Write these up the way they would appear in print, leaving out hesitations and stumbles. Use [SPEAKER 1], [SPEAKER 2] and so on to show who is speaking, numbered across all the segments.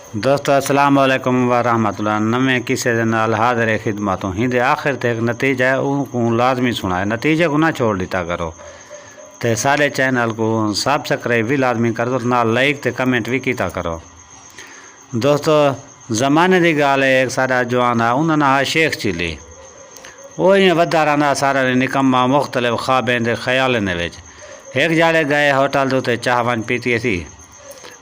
[SPEAKER 1] दोस्तों अस्सलाम वालेकुम व रहमतुल्लाह। नवे किसे दे नाल हाज़िर खिदमत हूँ। हिंदे आखिर ते एक नतीजा है उनको लाजमी सुना है, नतीजे को ना छोड़ दिता करो। ते सारे चैनल को सब्सक्राइब भी लाजमी कर दो, नाल लाइक ते कमेंट भी किया करो। दोस्तों ज़माने की गाल है, एक सारा जवान है उन्होंने ना शेख चिली वो इं वधा रहा सारा निकम्मा मुख्तलिफ ख्वाबें दे ख्याल ने विच एक जाड़े गए होटल दे उत्ते चाह वन पीती थी।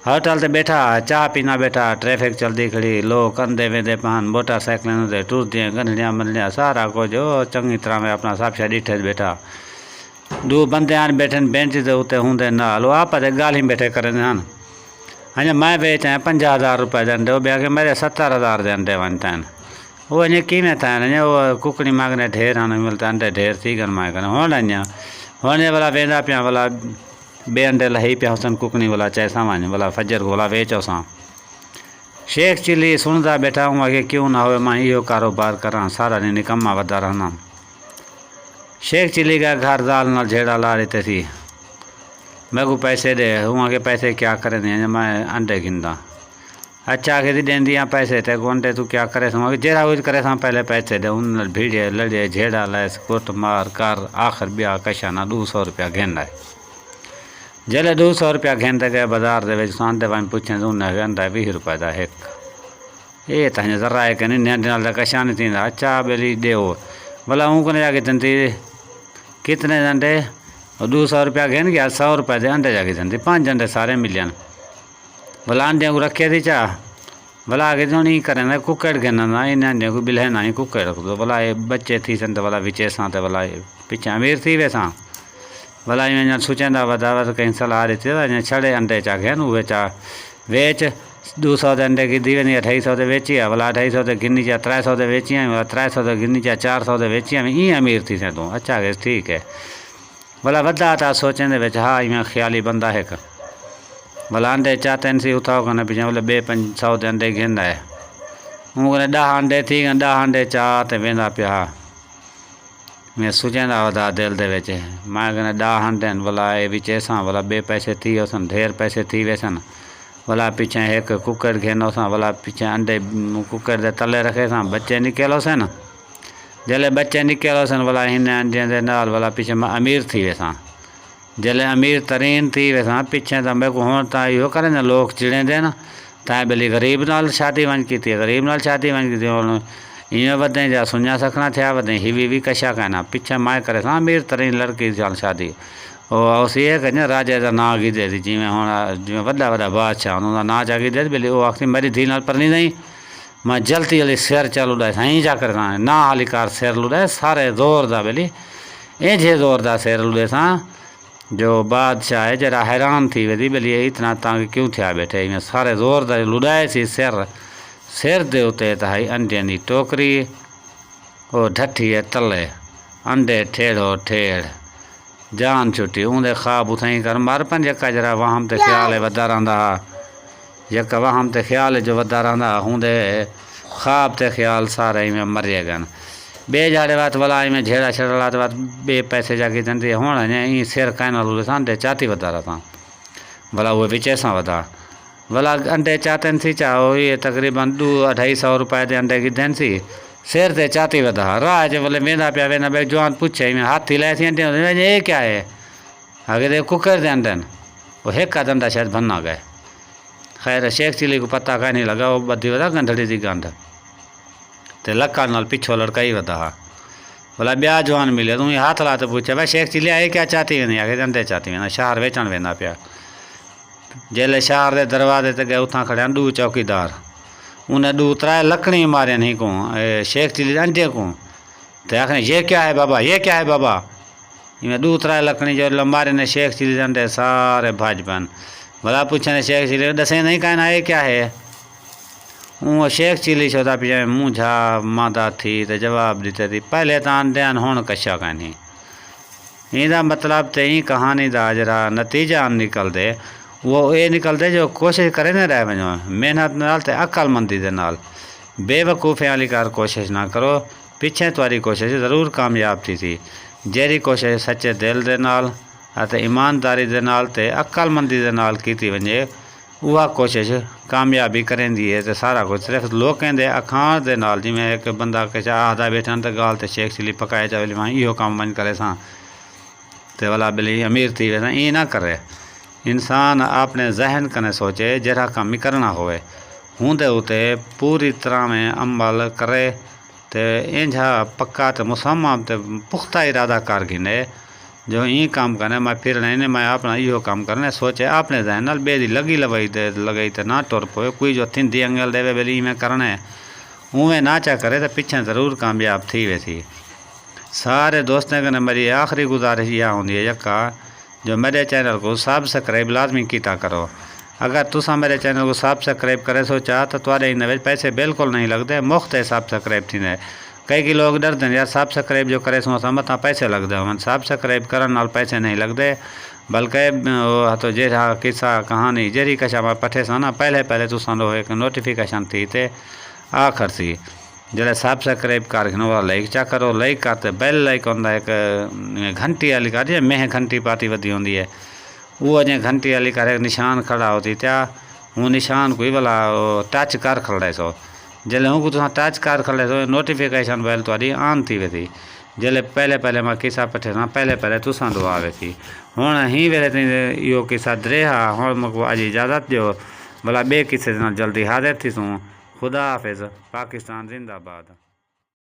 [SPEAKER 1] होटल ते बैठा चाह पीना बैठा, ट्रैफिक चलती खड़ी, लोग कंधे वेंदे पान, मोटरसाइकिलें ते टुरदियां गंढड़ियां मंढड़ियां सारा कुछ चंगी तरह में अपना सब शा डिठे बैठा। दो बंदे आन बैठे बेंच के उत्ते होंदे नाल आप गाली बैठे करन हन। अं मैं बेच आया 50,000 रुपये दें दो ब्या के मेरे 70,000 दें दे वन तैन वो अं किमें थे अं वो कुकड़ी मांगने ढेर आने मिलता अंडे ढेर थी गन मांग हूँ अं वाला वेंदा पिया वाला बे अंडे लही पिया हुसन कुकनी वाला चैसा वन वाला फजर वाला वेचो सा शेख चिली सुनता बैठा हूँ आगे क्यों ना हो मैं यो कारोबार करा सारा दिन निकम्मा वधा रहना। शेख चिली का घर दाल न झेड़ा ला रही थी, मैं को पैसे दे हूँ के पैसे क्या करे नहीं मैं अंडे गिनदा। अच्छा आगे देंदियाँ पैसे ते को अंडे तू क्या करे समझ जेरा कुछ करे सा पहले पैसे दे उन भीड़े लड़े झेड़ा लैस कुट मार कर आखिर ब्याह कशा ना 200 रुपया घेन है। जल्द 200 रुपया घेन गए बाजार के सांदे वन पुछें तो उन्हें अंडा 20 रुपये का एक ये तो जरा है कि नहीं कशा नहीं थी। अच्छा बेली दे भला हूँ को जाके दंती कितने अंडे 200 रुपया घेन गया 100 रुपये दे अंडे जाके दंती 5 अंडे सारे मिलियन भला अंडे को रखे थी चाह भला आगे जो नहीं करें कुकड़ घेना ना इन अंडे को बिल्हे ना ही कुकड़ रख दो भला ये बच्चे थी सन तो भला विचे सा तो भला पिछे अमीर थी वे सा भला इन सोचेंदा वधा कहीं सलाह रही थी छड़े अंडे चा घेन उहे चा वेच 200 अंडे गिदी वी 250 ते वेची है भला 250 ते गिनी चा 300 ते वेची है 300 ते गिनी चा 400 ते वेची है ई अमीर थी से तू। अच्छा के ठीक है भला वधा था सोचेंदे विच हाँ इवें ख्याली बंदा है भला अंडे चाहते सी उठाओ कने पिछे बोले 200 ते अंडे घेंदा है हूँ कने 10 अंडे थी 10 अंडे चाह ते वेंदा पिया। मैं सोचेंदा वधा दिल दे विच मैं कने 10 अंडे भला ये विचे सां भला 2 पैसे थी वसन ढेर पैसे थी वेसन भला पिछे एक कुकड़ घेनो सा भला पिछे अंडे कुकड़ दे तले रखे सा बच्चे निकलो से न जले बच्चे निकलो सन भला इन अंडे दे नाल भला पिछे मैं अमीर थी वेसा जले अमीर तरीन थी वेसा पिछे तो मेरे को हों ता यो करे न लोग चिड़े दे न ता बेली गरीब नाल शादी वन की थी गरीब नाल शादी वन की थी इं वधे जा सुना सकना थे वधे हिवी भी कशा कहना पिछे माए करे सा अमीर तरीन लड़की चाल शादी उस ये कहीं राजे का ना गिदे थी जिमें हूँ जिमें वड्डा वड्डा बादशाह उन्होंने ना जा गिदे बेली वो आखिर मेरी धी नाल परनी नहीं मैं जल्दी जल्दी सिर चल उड़ाए सही जाकर ना हाली कार सिर लुड़ाए सारे जोर दा बेली एजे जोर दा सिर लुड़े सा जो बादशाह है जरा हैरान थी वे बेली इतना तंग क्यों थे बैठे इवें सारे जोर दा लुड़ाए सी सिर दे उते ताई अंडे की टोकरी वो ढठी है तले अंडे ठेड़ो ठेड़ जान छुट्टी उन्दे ख्वाब उथई कर मार पन जका जरा वहम ते ख्याल है वधा रहा जका वहम ते ख्याल जो वधा रहा हूंदे ख्वाब ते ख्याल सारे में मरिए गन बे जाड़े बात भला में झेड़ा छड़ा बात बे पैसे जाके दंदी हूँ ई सिर कहना लूले सांदे चाती वधा रहा भला वो विचे सा वधा भला अंडे चाहते सी चाहो ये तकरीबन 200-250 रुपये के अंडे की देन सी सिर ते चाती वधा राह च बोले वेंदा पिया वेंदा भाई जवान पूछे में हाथी लाए थी अंडे ये क्या है आगे दे कुकर दे अंडे वो एक आध अंडा शायद भन्ना गए। खैर शेख चिली को पता कहीं नहीं लगा वो बदी वधा गंधड़ी की गंध ते लक्का नाल पिछो लड़काई वधा बोला ब्याह जवान मिले तू हाथ ला तो पूछे भाई शेख चिली आए क्या चाहती वेंदी आगे अंडे चाहती वेंदा शहर वेचण वेंदा पिया जेले शहर के दरवाजे ते गए उथा खड़े 2 चौकीदार उन्हें 2-3 लकड़ी मारे नहीं को शेख चिली अंडे को तो आखने ये क्या है बाबा ये क्या है बाबा इमें 2-3 लकड़ी जो मारे ने शेख चिली अंडे सारे भाजपन भला पूछे ने शेख चिली दसे नहीं कहना ये क्या है वो शेख चिली छोता पिछे मुझा मादा थी तो जवाब देते थी पहले तो अंडे होने कशा कहनी इंदा मतलब तो ही कहानी का जरा नतीजा निकल दे वो ये निकलते जो कोशिश करे न रह वनो मेहनत नाल ते अक्लमंदी दे नाल बेवकूफ़ी वाली कार कोशिश ना करो पिछे तुम्हारी कोशिश ज़रूर कामयाब थी जेरी कोशिश सच्चे दिल दे नाल अते ईमानदारी दे नाल ते अक्लमंदी दे नाल कीती वने वह कोशिश कामयाबी करेंदी है। तो सारा कुछ सिर्फ लोग कहते अखाण के नाल, जिमें एक बंदा किश आखदा बैठा तो गाल तो शेख चिली पकाए चाहे वहाँ इहो कम मन करे सा तो वाला बिली अमीर थी वैसा ये ना करे। इंसान अपने जहन कने सोचे जरा कम ही करना होए होंदे उते पूरी तरह में अमल करे तो इंझा पक्का तो मुसम्मम तो पुख्ता इरादा कर गिने जो ये काम करना मैं फिर नहीं मैं अपना इहो काम करना सोचे अपने जहन नाल बेदी लगी लगई तो ना टुर पोए कोई जो थिंदी अंगल देवे बेली में करना है उवें ना चा करे तो पिछे ज़रूर कामयाब थी वैसी। सारे दोस्तों कने मेरी आखिरी गुजारिश यह होंदी है यक्का जो मेरे चैनल को सब्सक्राइब लाजमी किया करो। अगर तुसा मेरे चैनल को सब्सक्राइब करे सोचा तो तुआरे इन पैसे बिल्कुल नहीं लगते, मुफ्त है सब्सक्राइब थी। कई लोग डरते हैं यार सब्सक्राइब जो करे सो मत पैसे लगते हो। सब्सक्राइब करने नाल पैसे नहीं लगते, बल्कि तो जेड़ा किस्सा कहानी जेरी कशा मैं पठे सा ना पहले तुसा एक नोटिफिकेशन थी ते आखिर सी जो सब्सक्राइब कर लाइक चा करो, लाइक करते बेल लाइक होंदा एक घंटी वाली कर जे मेह घंटी पाती वधी होंदी है वो अजें घंटी वाली कर एक निशान खड़ा होती त्या हूँ निशान कोई वाला टच कर खड़े सो जल्द हूँ तुम टच कर खड़े सो नोटिफिकेशन बेल थोड़ी ऑन थी वे जल्द पहले मैं किस्सा पठे ना पहले तुसा दो आवे थी हूँ ही वेले यो किस्सा दरेहा हूँ मुझको अज इजाज़त दो भला बे किस्से जल्दी हाजिर थी सूँ। खुदा हाफिज़। पाकिस्तान जिंदाबाद।